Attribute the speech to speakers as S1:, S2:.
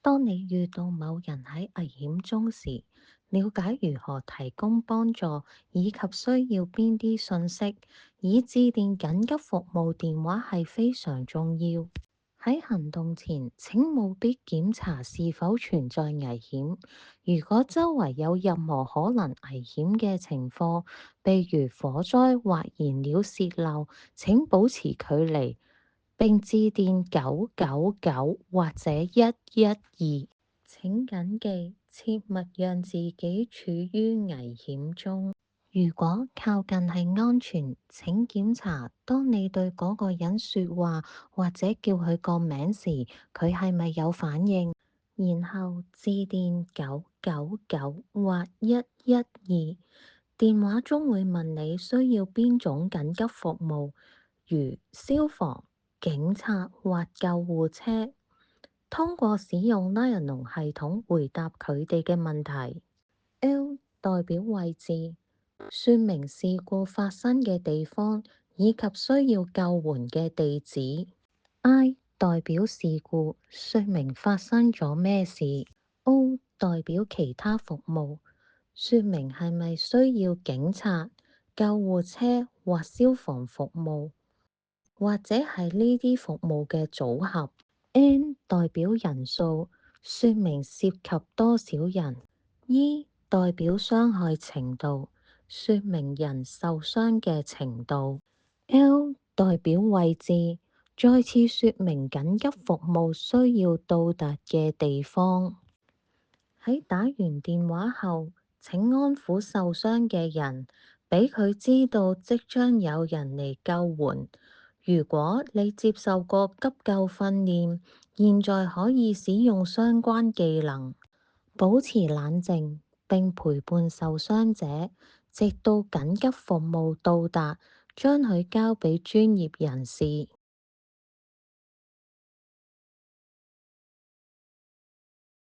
S1: 當你遇到某人喺危險中時，了解如何提供幫助，以及需要邊啲信息，以致電緊急服務電話係非常重要。喺行動前，請務必檢查是否存在危險。如果周圍有任何可能危險嘅情況，譬如火災或燃料洩漏，請保持距離，並致電999或者112。請緊記，切勿讓自己處於危險中。如果靠近係安全，請檢查當你對嗰個人說話或者叫佢個名時，佢係咪有反應，然後致電999或112。電話中會問你需要邊種緊急服務，如消防、警察或救護車。通過使用拉人龍系統回答佢哋嘅問題。L 代表位置，說明事故發生嘅地方以及需要救援嘅地址。I 代表事故，說明發生咗咩事。O 代表其他服務，說明係咪需要警察、救護車或消防服務，或者係呢啲服務嘅組合。N 代表人數，說明涉及多少人。E 代表傷害程度，說明人受傷嘅程度。L 代表位置，再次說明緊急服務需要到達嘅地方。喺打完電話後，請安撫受傷嘅人，俾佢知道即將有人嚟救援。如果你接受過急救訓練，現在可以使用相關技能，保持冷靜並陪伴受傷者，直到緊急服務到達，將佢交俾專業人士。